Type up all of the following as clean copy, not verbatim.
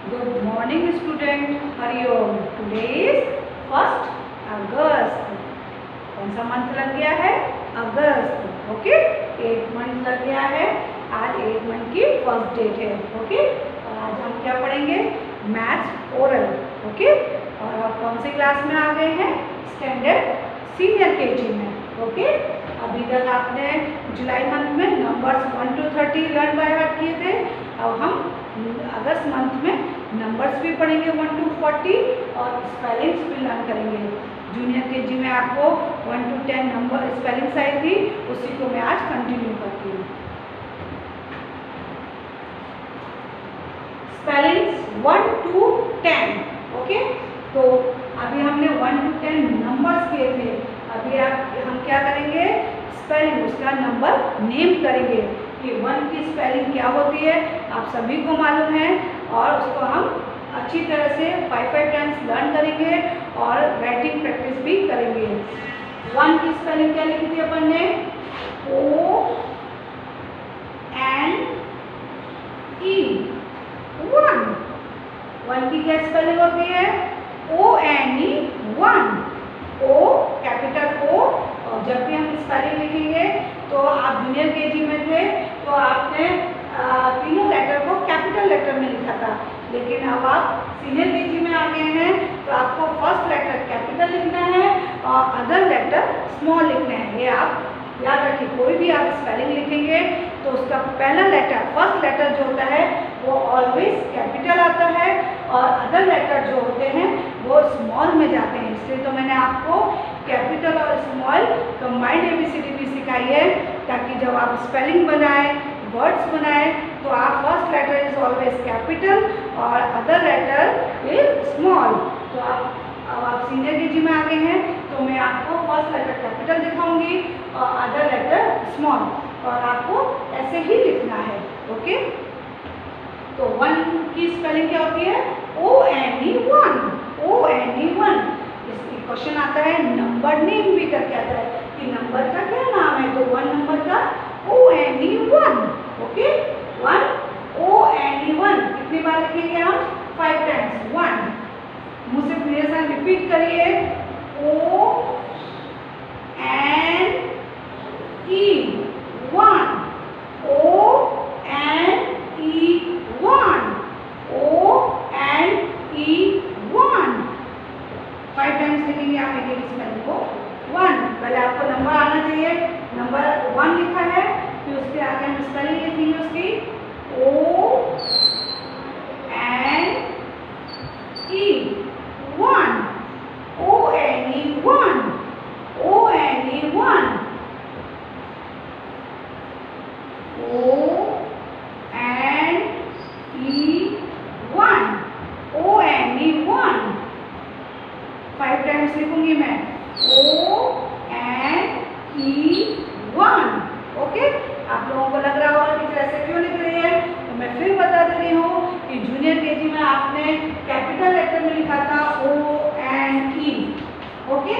Good morning student. Hariom. Today is 1st August. कौन सा month लग गया है? अगस्त. ओके, 8 मंथ लग गया है. आज 8 मंथ की फर्स्ट डेट है. ओके, और आज हम क्या पढ़ेंगे? Maths oral. ओके, और आप कौन सी क्लास में आ गए हैं? स्टैंडर्ड सीनियर केजी में. ओके, अभी तक आपने जुलाई मंथ में numbers 1 to 30 learn by heart किए थे. अब हम अगस्त मंथ में नंबर्स भी पढ़ेंगे 1 to 40 और स्पेलिंग्स भी लर्न करेंगे. जूनियर केजी में आपको 1 to 10 नंबर स्पेलिंग्स आई थी, उसी को मैं आज कंटिन्यू करती हूँ. Spellings 1 to 10. ओके, तो अभी हमने 1 to 10 नंबर्स किए थे. अभी हम क्या करेंगे? स्पेलिंग, उसका नंबर नेम करेंगे कि 1 की स्पेलिंग क्या होती है. आप सभी को मालूम है और उसको हम अच्छी तरह से 5 टाइम्स लर्न करेंगे और राइटिंग प्रैक्टिस भी करेंगे. 1 की स्पेलिंग क्या लिखी थी अपन ने? O N E. 1 की क्या स्पेलिंग होती है? O N E. 1. O capital O. और जब भी हम स्पेलिंग लिखेंगे तो आप जूनियर केजी में थे तो आपने तीनों लेटर को कैपिटल लेटर में लिखा था, लेकिन अब आप सीनियर केजी में आ गए हैं तो आपको फर्स्ट लेटर कैपिटल लिखना है और अदर लेटर स्मॉल लिखना है. ये आप याद रखिए. कोई भी आप स्पेलिंग लिखेंगे तो उसका पहला लेटर, फर्स्ट लेटर जो होता है वो ऑलवेज कैपिटल आता है और अदर लेटर जो होते हैं वो स्मॉल में जाते हैं. इसलिए तो मैंने आपको कैपिटल और स्मॉल कंबाइंड ABCD भी सिखाई है, ताकि जब आप स्पेलिंग बनाएं, वर्ड्स बनाएं तो आप first letter is always capital और अदर लेटर इज स्मॉल. तो अब आप सीनियर केजी में आ गए हैं तो मैं आपको फर्स्ट लेटर कैपिटल दिखाऊंगी और अदर लेटर स्मॉल, और आपको ऐसे ही लिखना है. ओके, तो 1 की स्पेलिंग क्या होती है? ONE. 1. ONE. 1. इसकी क्वेश्चन आता है नंबर नेम भी करके आता है कि नंबर का क्या नाम है, तो 1 नंबर का ONE. 1. Okay, 1 ONE. 1 कितनी बार लिखेंगे हम? 5 टाइम्स. 1. मुझसे मेरे साथ रिपीट करिए. O N E. 1. O N E. 1. O N E. 1. 5 times लिखेंगे आप एक स्पेलिंग को. 1. पहले आपको नंबर आना चाहिए. नंबर 1 लिखा है, फिर उसके आगे हम स्पेलिंग लिखेंगे उसकी. O N E. 1. ONE. 1. ONE. 1. ONE. 1. ONE. 1. 5 times लिखूंगी मैं. ONE. 1. ओके, आप लोगों को लग रहा होगा कि ऐसे क्यों लिख रही है, तो मैं फिर बता दे रही हूँ कि जूनियर केजी में आपने कैपिटल लेटर में लिखा था ONE. ओके,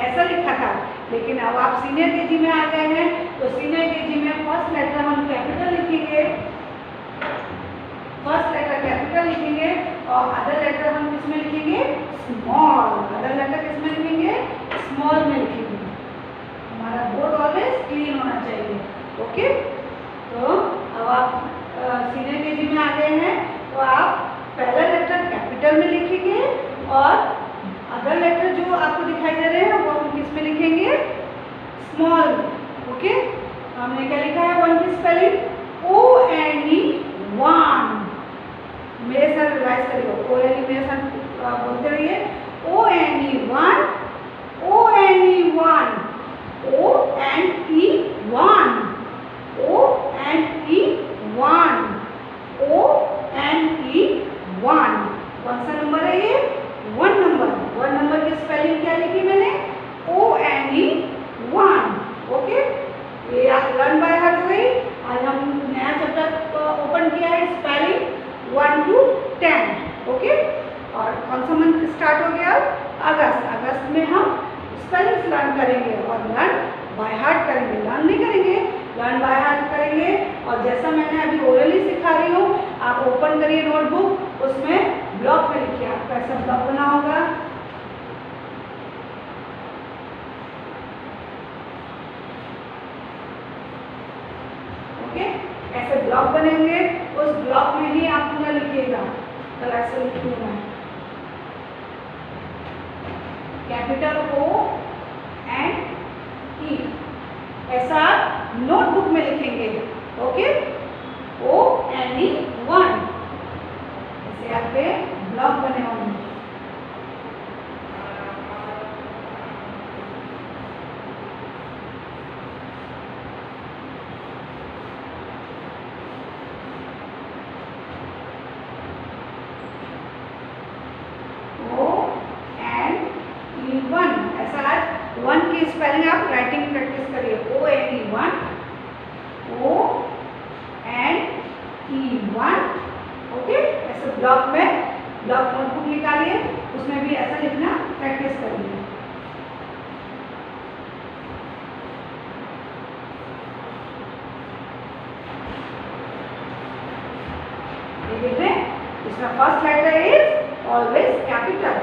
ऐसा लिखा था, लेकिन अब आप सीनियर केजी में आ गए हैं तो सीनियर केजी में फर्स्ट लेटर हम कैपिटल लिखेंगे. फर्स्ट लेटर कैपिटल लिखेंगे और अदर लेटर हम किसमें लिखेंगे? स्मॉल. अदर लेटर किसमें लिखेंगे? स्मॉल में लिखेंगे. हमारा बोर्ड ऑलवेज क्लीन होना चाहिए. ओके, तो अब आप सीनियर केजी में आ गए हैं तो आप पहला लेटर कैपिटल में लिखेंगे और अदर लेटर जो आपको दिखाई दे रहे हैं वो हम किस में लिखेंगे? स्मॉल. ओके, हमने क्या लिखा है 1 की स्पेलिंग? ONE. 1. मेरे साथ रिवाइज करिए. ONE मेरे साथ बोलते रहिए. ONE. 1. ONE. 1. ONE. 1. ONE. 1. ONE. 1. कौन सा नंबर है ये? 1 नंबर. 1 नंबर की स्पेलिंग क्या लिखी मैंने? ONE. 1. ओके, ये आप लर्न बाय हार्ट हो गई. आज हम नया चैप्टर ओपन किया है, स्पेलिंग 1 to 10. ओके, और कौन सा मंथ स्टार्ट हो गया? अगस्त. अगस्त में हम स्पेलिंग्स लर्न करेंगे और लर्न बाय हार्ट करेंगे. लर्न नहीं करेंगे, लर्न बाय हार्ट करेंगे. और जैसा मैंने अभी ओरली सिखा रही हूँ, आप ओपन करिए नोटबुक, उसमें बनेंगे, उस ब्लॉक में ही आप पूरा लिखिएगा। कल ऐसे लिखती हूँ मैं, कैपिटल O एंड E, ऐसा नोटबुक में लिखेंगे। ओके, ONE1, ऐसे यहाँ पे ब्लॉक बने होंगे। ONE, ऐसा आज 1 की स्पेलिंग आप राइटिंग प्रैक्टिस करिए। ONE1, ONE1। ओके, ऐसे ब्लॉक में ब्लॉक नोटबुक निकालिए, उसमें भी ऐसा लिखना प्रैक्टिस करिए। देख रहे हैं, इसका first letter is always capital.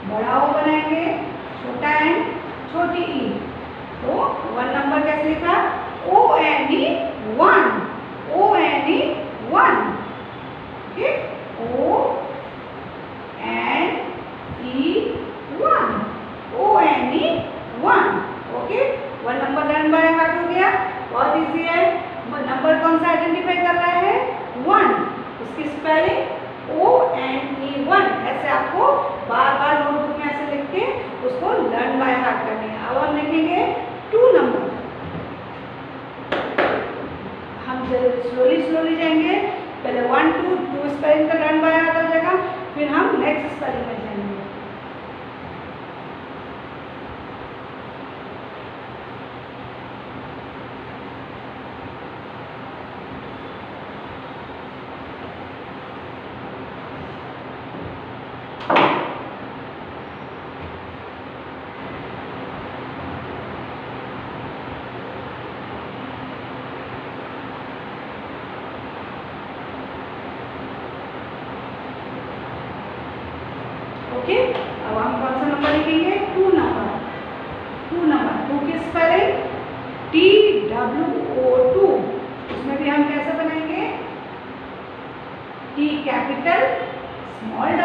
बड़ा O बनाएंगे, छोटा N, छोटी E। तो 1 नंबर कैसे लिखा? ONE1, ONE1। Okay, ONE1, ONE1। Okay, 1 number done by heart हो गया। बहुत इजी है। नंबर कौन सा आइडेंटिफाई कर रहा है? 1, उसकी स्पेलिंग ONE1। ऐसे आपको बार बार नोटबुक में ऐसे लिख के उसको लर्न बाय हार्ट करनी है। अब हम लिखेंगे 2 नंबर। हम स्लोली जाएंगे, पहले 1 2 स्पेलिंग का लर्न बाय हार्ट हो जाएगा, फिर हम नेक्स्ट स्पेलिंग में जाएंगे। ओके, अब हम कौन सा नंबर लिखेंगे? 2 नंबर। 2 की स्पेलिंग TWO2। उसमें भी हम कैसे बनाएंगे? T कैपिटल, स्मॉल w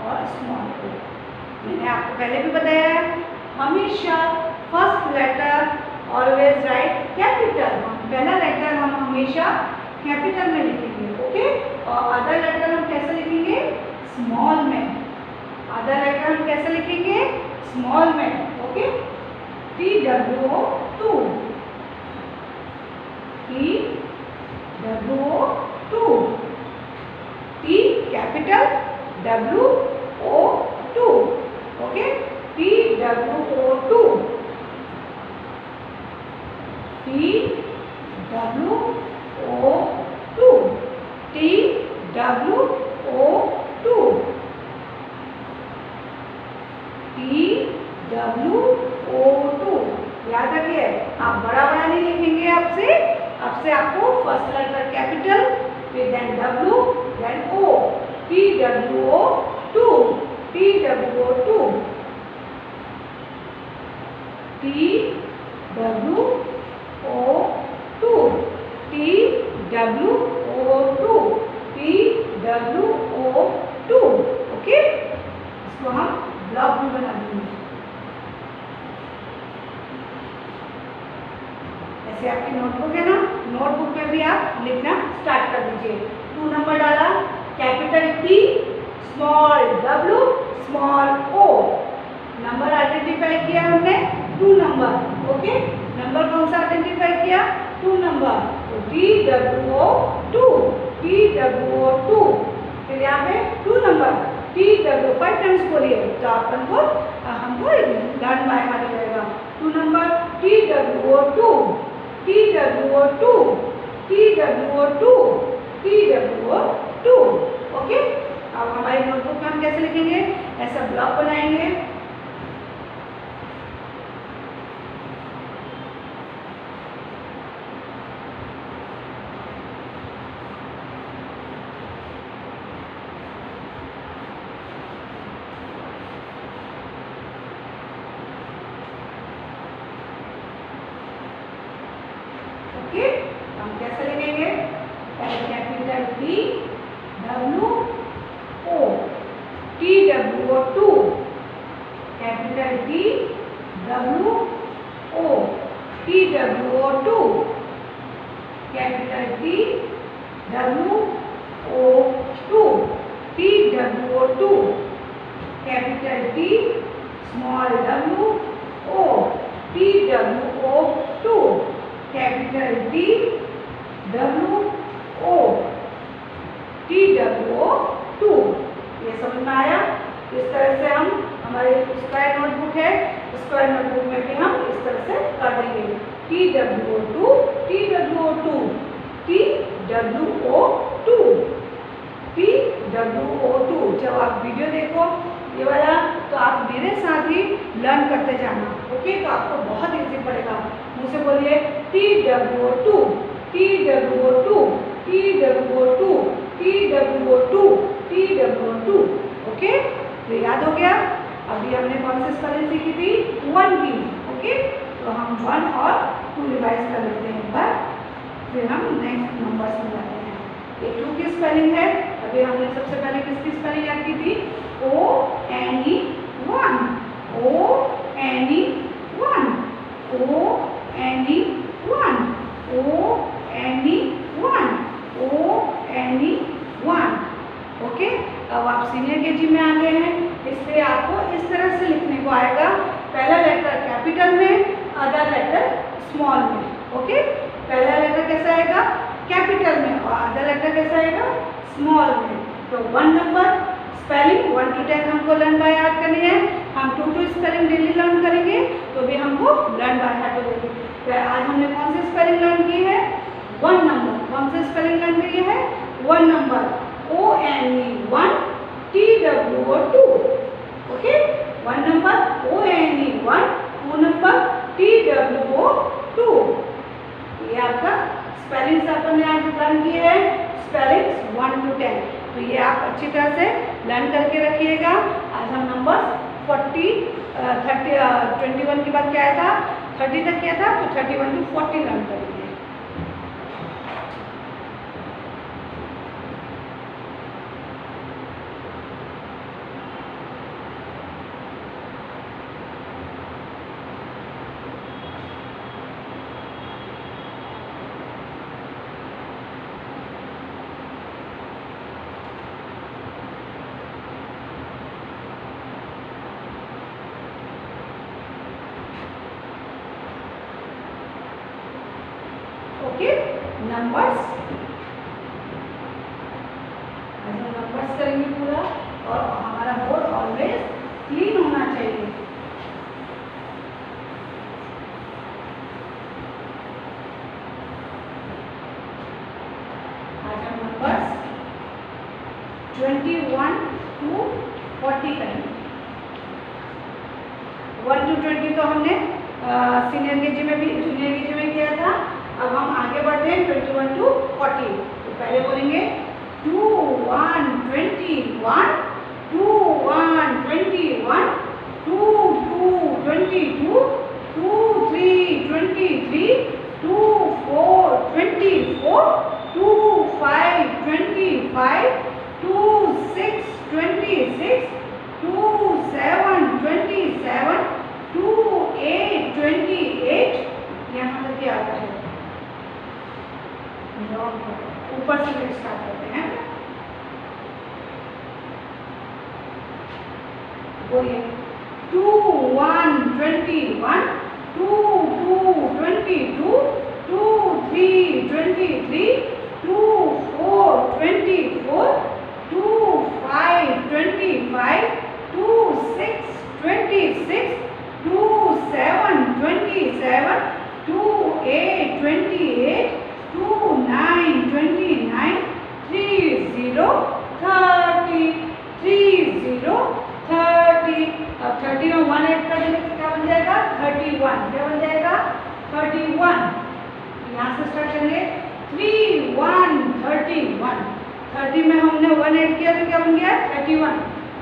और स्मॉल o। मैंने आपको पहले भी बताया है, हमेशा first letter always write capital. पहला लेटर हम हमेशा कैपिटल में लिखेंगे। ओके, और अदर लेटर हम कैसे लिखेंगे? स्मॉल में। अदर लेटर हम कैसे लिखेंगे? स्मॉल में। Okay, TWO2, TWO2, T capital, WO2। Okay, TWO2, TWO2, TWO2, TWO2। याद रखिए, आप बड़ा नहीं लिखेंगे। आपसे आपको फर्स्ट लेटर कैपिटल, फिर then W, then O। TWO2, TWO2, TWO2, TWO2, TWO2। Okay, इसको हम ब्लॉक भी बना देंगे। ऐसे आपकी नोटबुक है ना, नोटबुक में भी आप लिखना स्टार्ट कर दीजिए। 2 नंबर डाला, capital T, small W, small O। Number identify किया हमने 2 नंबर। ओके, नंबर कौन सा आइडेंटिफाई किया? 2 नंबर। तो TWO2, TWO2। फिर यहाँ पे 2 नंबर TW 5 टाइम्स बोलिए तो हमको लर्न बाय हार्ट हो जाएगा। 2 number TWO2, TWO2, TWO2, TWO2। Okay, अब हमारी नोटबुक में हम कैसे लिखेंगे? ऐसा ब्लॉक बनाएंगे। हम कैसे लिखेंगे? W O, T W O 2, capital T W O, T W O 2, capital T W O 2, T W O 2, capital T small W O, T W O 2, capital T W O, T W O 2। ये समझ में आया? इस तरह से हम हमारे square notebook है, स्क्वायर नोटबुक में भी हम इस तरह से कर देंगे। T W O 2, T W O 2, T W O 2, T W O 2। जब आप वीडियो देखो ये वाला तो आप मेरे साथ ही लर्न करते जाना, ओके? तो आपको बहुत इजी पड़ेगा। मुझसे बोलिए T W O 2, T W O 2, T W O 2, T W O 2, T W O 2, okay? तो याद हो गया? अभी हमने कौन सी स्पेलिंग सीखी थी? 1 की, ओके? तो हम 1 और 2 रिवाइज कर लेते हैं एक बार, फिर हम नेक्स्ट नंबर्स में जाते हैं। ये 2 की स्पेलिंग है। अभी हमने सबसे पहले किसकी स्पेलिंग याद की थी? O N E 1, O N E 1, O N E 1, O N E 1, O N E 1, okay? अब आप सीनियर केजी में आ गए हैं, इसलिए आपको इस तरह से लिखने को आएगा। पहला लेटर कैपिटल में, अदर लेटर स्मॉल में, ओके? पहला लेटर कैसा आएगा? कैपिटल में, और अदर लेटर कैसा आएगा? स्मॉल में। तो 1 नंबर स्पेलिंग 1 to 10 हमको लर्न बाय हार्ट करनी है। हम 2 to स्पेलिंग डेली लर्न करेंगे तो भी हमको लर्न बाय हार्ट हो जाएगी। तो आज हमने कौन सी स्पेलिंग लर्न की है? 1 नंबर। कौन सी स्पेलिंग लर्न की है? 1 number, O N E 1, T W O 2, okay? 1 number O N E 1, 2 number T W O 2। ये आपका स्पेलिंग्स अपन ने आज लर्न किए हैं, स्पेलिंग्स 1 to 10। तो ये आप अच्छी तरह से लर्न करके रखिएगा। आज हम नंबर 21 के बाद क्या आया था? 30 तक किया था, तो 31 to 40 लर्न करेंगे। ओके, नंबर्स आज हम नंबर्स करेंगे पूरा, और हमारा बोर्ड ऑलवेज क्लीन होना चाहिए। आज हम नंबर्स 21 to 40 करेंगे। 1 to 20 तो हमने सीनियर केजी में भी, जूनियर केजी में किया था। अब हम आगे बढ़ते हैं 21 to 40। तो पहले बोलेंगे 2 1 21, 2 1 21, 2 2 22, 2 3 23, 2 4 24, 2 5 25, 2 6 26, 2 7 27, 2 8 28। यहाँ तक क्या आता है? ऊपर से स्टार्ट करते हैं। बोलिए 2 1 21, 2 2 22, 2 3 23, 2 4 24, 2 5 25, 2 6 26, 2 7 27, 2 8 28, 2 9 29, 3 0 30, 3 0 30। अब 30 में 1 ऐड कर देंगे तो क्या बन जाएगा? 31। क्या बन जाएगा? 31। यहाँ से स्टार्ट करेंगे 3 1 31। 30 में हमने 1 ऐड किया तो क्या बन गया? 31।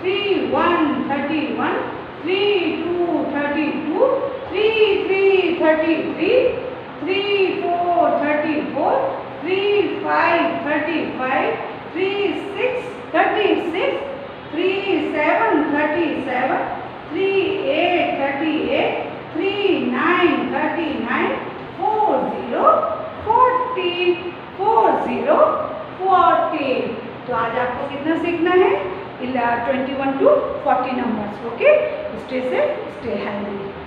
3 1 31, 3 2 32, 3 3 33, 3 4 34, 3 5 35, 3 6 36, 3 7 37, 3 8 38, 3 9 39, 4 0 14, 4 0 14। तो आज आपको कितना सीखना है? 21 to 40 numbers. Okay, stay safe, stay healthy.